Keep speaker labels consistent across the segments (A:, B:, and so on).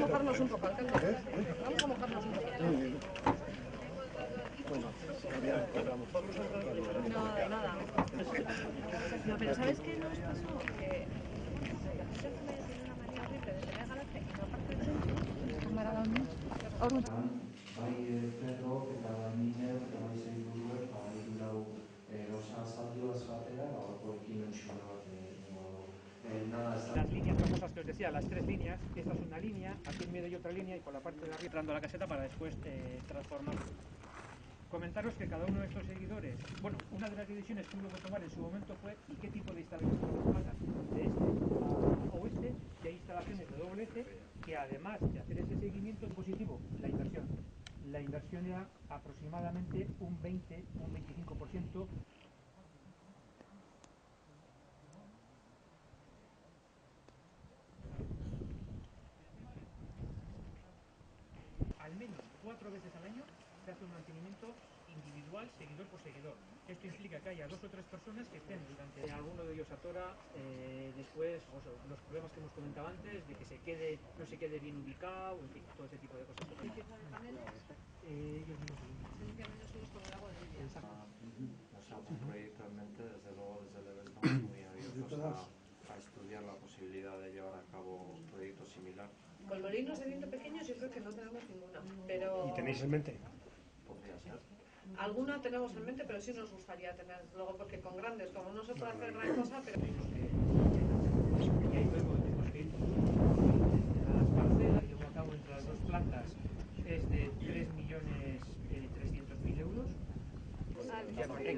A: mojarnos un poco, alcalde. Vamos a mojarnos un poco. No, de nada. No, pero ¿sabes qué nos pasó? Que la gente tiene una manía horrible de tener garaje y no parte del centro. Kamarada
B: bai Pedro eta Miner eta bai Zainburuek hiru lau gauza azalduaz batera gaurko ekimen txuri bat
C: Las líneas famosas que os decía, las tres líneas, esta es una línea, aquí en medio hay otra línea y por la parte de arriba entrando a la caseta para después transformarlo. Comentaros que cada uno de estos seguidores, bueno, una de las decisiones que hubo que tomar en su momento fue ¿y qué tipo de instalaciones tenemos que hacer? De este a oeste, que hay instalaciones de doble eje, que además de hacer ese seguimiento positivo, la inversión era aproximadamente un 20, un 25%. Al menos 4 veces al año se hace un mantenimiento individual, seguidor por seguidor. Esto implica que haya 2 o 3 personas que estén durante alguno de ellos atora, después los problemas que hemos comentado antes, de que no se quede bien ubicado, en fin, todo ese tipo de cosas.
A: ¿Limpieza de paneles?
C: Ellos mismos
A: Se limpian ellos solos con el agua de lluvia.
B: un proyecto en mente, desde luego desde el EVE estamos muy abiertos a estudiar la posibilidad de llevar a cabo un proyecto similar.
A: Con molinos de viento pequeños yo creo que no tenemos ninguna, pero...
D: ¿Y tenéis en mente?
B: Podría ser.
A: Alguna tenemos en mente, pero sí nos gustaría tener, luego porque con grandes, como no se puede hacer gran cosa, pero...
C: Y ahí luego tenemos que ir a las parcelas, llevo a cabo entre las dos plantas, es de 3.300.000 euros. Montamos las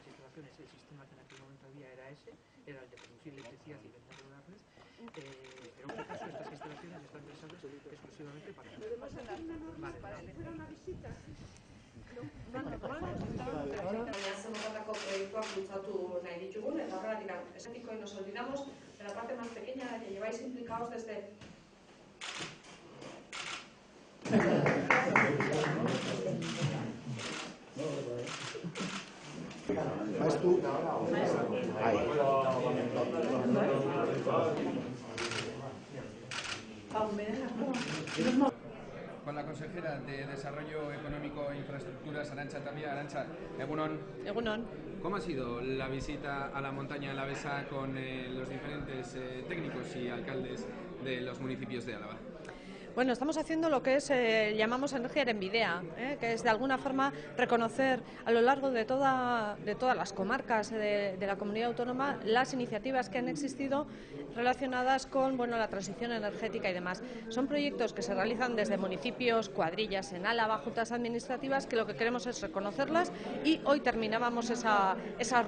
C: instalaciones, el sistema que en aquel momento había era ese, era el de producir electricidad y venderlo a la red, pero en este caso estas instalaciones están pensadas exclusivamente para eso.
A: Zenbatako proiektuak bultzatu nahi ditugun, eta horregatik esatiko y nos olvidamos de la parte más pequeña de que lleváis implicados desde...
D: ¿Vas tú? Ahí.
E: Con la consejera de Desarrollo Económico e Infraestructuras, Arantxa Tapia. Arantxa, egunon.
F: Egunon.
E: ¿Cómo ha sido la visita a la montaña alavesa con los diferentes técnicos y alcaldes de los municipios de Álava?
F: Bueno, estamos haciendo lo que es, llamamos energía Envidea, que es de alguna forma reconocer a lo largo de todas las comarcas de la comunidad autónoma las iniciativas que han existido relacionadas con la transición energética y demás. Son proyectos que se realizan desde municipios, cuadrillas en Álava, juntas administrativas, que lo que queremos es reconocerlas y hoy terminábamos esa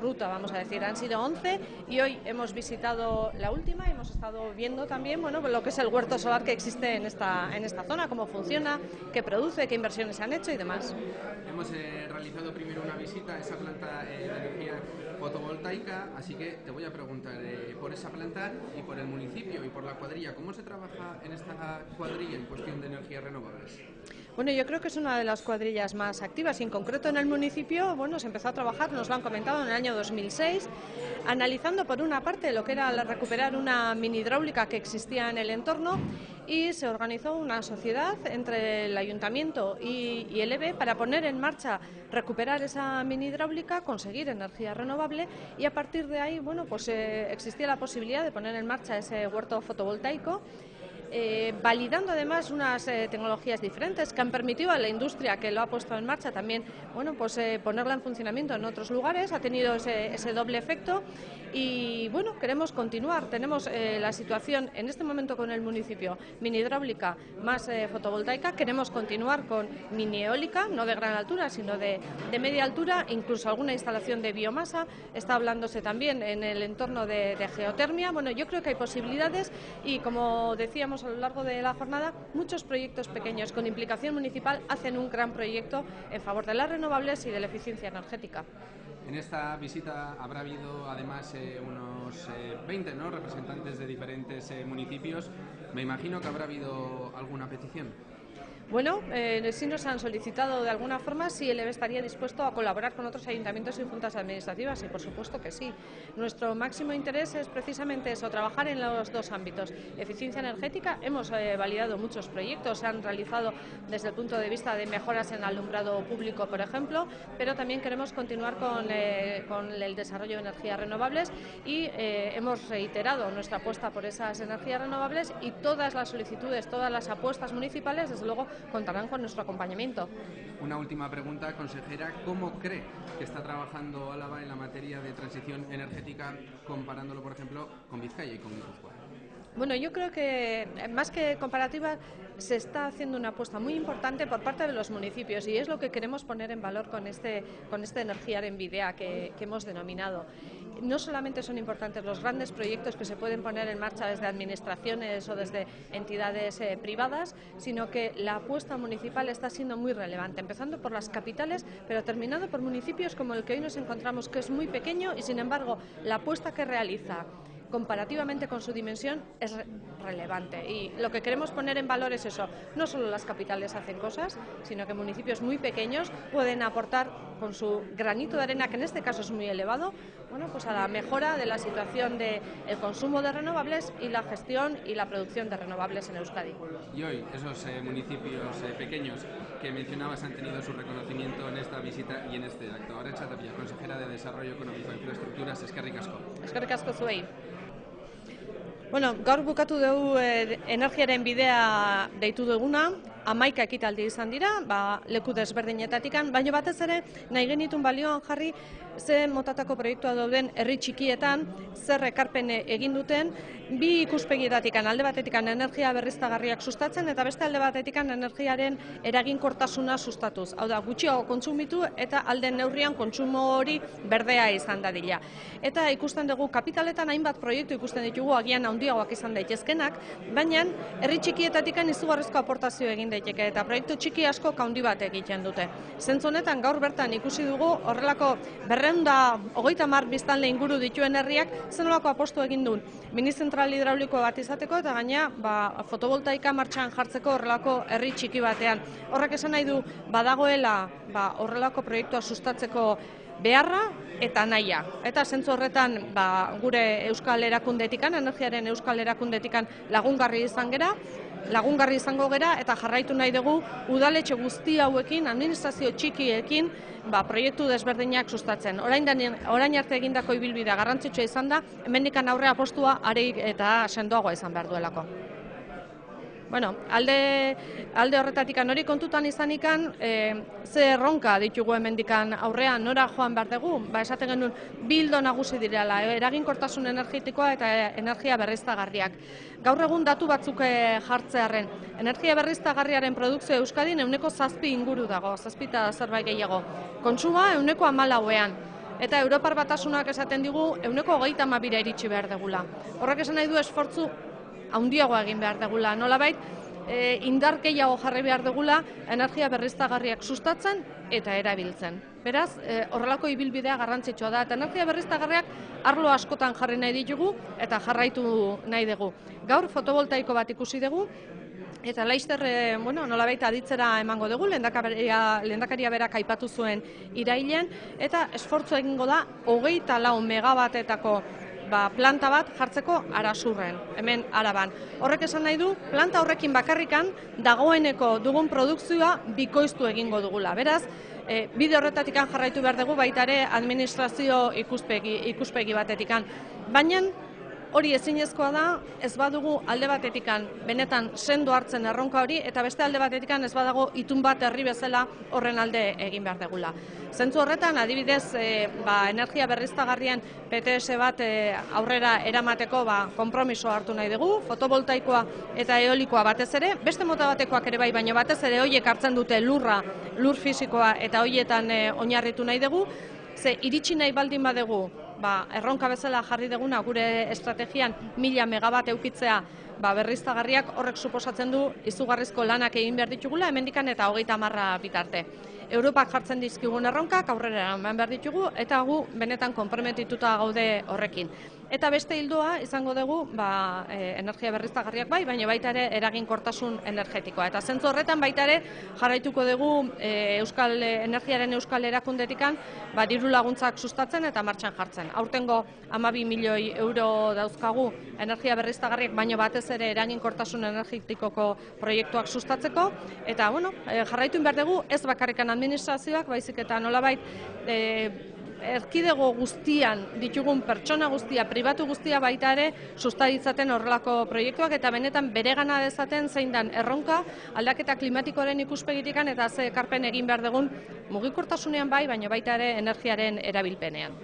F: ruta, vamos a decir. Han sido 11 y hoy hemos visitado la última y hemos estado viendo también lo que es el huerto solar que existe en esta zona, cómo funciona, qué produce, qué inversiones se han hecho y demás.
E: Hemos realizado primero una visita a esa planta de energía fotovoltaica, así que te voy a preguntar por esa planta y por el municipio y por la cuadrilla. ¿Cómo se trabaja en esta cuadrilla en cuestión de energías renovables?
F: Bueno, yo creo que es una de las cuadrillas más activas y en concreto en el municipio, se empezó a trabajar, nos lo han comentado, en el año 2006, analizando por una parte lo que era recuperar una mini hidráulica que existía en el entorno y se organizó una sociedad entre el ayuntamiento y el EVE para poner en marcha, recuperar esa mini hidráulica, conseguir energía renovable y a partir de ahí, existía la posibilidad de poner en marcha ese huerto fotovoltaico. Validando además unas tecnologías diferentes que han permitido a la industria que lo ha puesto en marcha también ponerla en funcionamiento en otros lugares, ha tenido ese doble efecto y queremos continuar. Tenemos la situación en este momento con el municipio mini hidráulica más fotovoltaica, queremos continuar con mini eólica, no de gran altura sino de media altura, incluso alguna instalación de biomasa, está hablándose también en el entorno de geotermia. Yo creo que hay posibilidades y como decíamos a lo largo de la jornada, muchos proyectos pequeños con implicación municipal hacen un gran proyecto en favor de las renovables y de la eficiencia energética.
E: En esta visita habrá habido además unos 20 representantes de diferentes municipios. Me imagino que habrá habido alguna petición.
F: Bueno, sí nos han solicitado de alguna forma si el EVE estaría dispuesto a colaborar con otros ayuntamientos y juntas administrativas, y por supuesto que sí. Nuestro máximo interés es precisamente eso, trabajar en los dos ámbitos. Eficiencia energética, hemos validado muchos proyectos, se han realizado desde el punto de vista de mejoras en alumbrado público, por ejemplo, pero también queremos continuar con el desarrollo de energías renovables y hemos reiterado nuestra apuesta por esas energías renovables, y todas las solicitudes, todas las apuestas municipales, desde luego, contarán con nuestro acompañamiento.
E: Una última pregunta, consejera. ¿Cómo cree que está trabajando Álava en la materia de transición energética, comparándolo, por ejemplo, con Vizcaya y con Guipúzcoa?
F: Bueno, yo creo que más que comparativa se está haciendo una apuesta muy importante por parte de los municipios, y es lo que queremos poner en valor con este Energiaren en Bidea que hemos denominado. No solamente son importantes los grandes proyectos que se pueden poner en marcha desde administraciones o desde entidades privadas, sino que la apuesta municipal está siendo muy relevante, empezando por las capitales, pero terminando por municipios como el que hoy nos encontramos, que es muy pequeño, y sin embargo la apuesta que realiza comparativamente con su dimensión es relevante, y lo que queremos poner en valor es eso. No solo las capitales hacen cosas, sino que municipios muy pequeños pueden aportar con su granito de arena, que en este caso es muy elevado, bueno, pues a la mejora de la situación del consumo de renovables y la gestión y la producción de renovables en Euskadi.
E: Y hoy esos municipios pequeños que mencionabas han tenido su reconocimiento en esta visita y en este acto. Arantxa Tapia, consejera de Desarrollo Económico e Infraestructuras, eskerrik asko.
F: Eskerrik asko zuei. Bueno, gaur bukatu dugu Energiaren Bidea deitu duguna, 11 ekitaldi izan dira, leku desberdinetatikan, baina batez ere nahi genitun balioan jarri ze motatako proiektua dauden herri txikietan, zer ekarpen egin duten, bi ikuspegietatikan, alde batetikan energia berriztagarriak sustatzen, eta beste alde batetikan energiaren eraginkortasuna sustatuz. Hau da, gutxiago kontsumitu eta alden neurrian kontsumo hori berdea izan dadila. Eta ikusten dugu kapitaletan hainbat proiektu ikusten ditugu, agian handiagoak izan daitezkenak, baina herri txikietatikan izugarrizko aportazio egin daiteke, eta proiektu txiki asko handi bat egiten dute. Zentzu honetan gaur bertan ikusi dugu horrelako 230 biztanle inguru dituen herriak zenolako apostu egin duen minizentral hidrauliko bat izateko, eta gaina fotovoltaika martxan jartzeko horrelako herri txiki batean. Horrek esan nahi du badagoela horrelako proiektua sustatzeko beharra eta nahia. Eta zentzu horretan gure Euskal Erakundetikan, Energiaren Euskal Erakundetikan lagungarri izango gera, eta jarraitu nahi dugu udaletxe guzti hauekin, administrazio txikiekin, proiektu desberdinak sustatzen. Orain arte egindako ibilbidea garrantzitsua izan da, hemendikan aurrea apostua are eta sendoagoa izan behar duelako. Bueno, alde horretatikan hori kontutan izanikan, ze erronka ditugu hemendikan aurrean, nora joan behar dugu? Esaten genuen, bi ildo nagusi direla, eraginkortasun energetikoa eta energia berriztagarriak. Gaur egun datu batzuk jartzearren, energia berriztagarriaren produkzio Euskadin 7% inguru dago, 7 eta zerbait gehiago. Kontsuma 14%. Eta Europar Batasunak esaten digu 22% iritsi behar degula. Horrek esan nahi du esfortzu handiagoa egin behar degula. Nolabait, indar gehiago jarri behar degula energia berriztagarriak sustatzen eta erabiltzen. Beraz, horrelako ibilbidea garrantzitsua da. Eta energia berriztagarriak arlo askotan jarri nahi ditugu eta jarraitu nahi dugu. Gaur fotovoltaiko bat ikusi dugu, eta laizter, nolabait aditzera emango dugu, lehendakaria berak aipatu zuen irailean, eta esfortzu egingo da 24 megabatetako planta bat jartzeko Arasurren, hemen Araban. Horrek esan nahi du, planta horrekin bakarrikan dagoeneko dugun produkzioa bikoiztu egingo dugula. Beraz, bide horretatikan jarraitu behar dugu baita ere administrazio ikuspegi batetikan. Baina hori ezinezkoa da, ez badugu alde batetikan benetan sendo hartzen erronka hori, eta beste alde batetikan ez badago itun bat herri bezala horren alde egin behar degula. Zentzu horretan, adibidez, energia berriztagarrien PTS bat aurrera eramateko konpromiso hartu nahi dugu, fotovoltaikoa eta eolikoa batez ere, beste mota batekoak ere bai, baina batez ere horiek hartzen dute lur fisikoa eta horietan oinarritu nahi dugu, ze iritsi nahi baldin badugu, erronka bezala jarri deguna gure estrategian 1000 megabat eukitzea berriztagarriak, horrek suposatzen du izugarrizko lanak egin behar ditugula, hemendikan eta 30 bitarte. Europak jartzen dizkigun erronkak aurrera eman behar ditugu eta gu benetan konprometituta gaude horrekin. Eta beste ildoa izango dugu energia berriztagarriak baina baita ere eraginkortasun energetikoa. Eta zentzu horretan baita ere jarraituko dugu energiaren euskal erakundetikan diru laguntzak sustatzen eta martxan jartzen. Aurtengo 12 milioi euro dauzkagu energia berriztagarriak baino batez ere eraginkortasun energetikoko proiektuak sustatzeko. Eta jarraitu behar dugu ez bakarrikan administrazioak, baizik eta nolabait erkidego guztian ditugun pertsona guztia, pribatu guztia baita ere susta ditzaten horrelako proiektuak eta benetan beregana dezaten zein dan erronka aldaketa klimatikoaren ikuspegitikan eta ze ekarpen egin behar dugun mugikortasunean baina baita ere energiaren erabilpenean.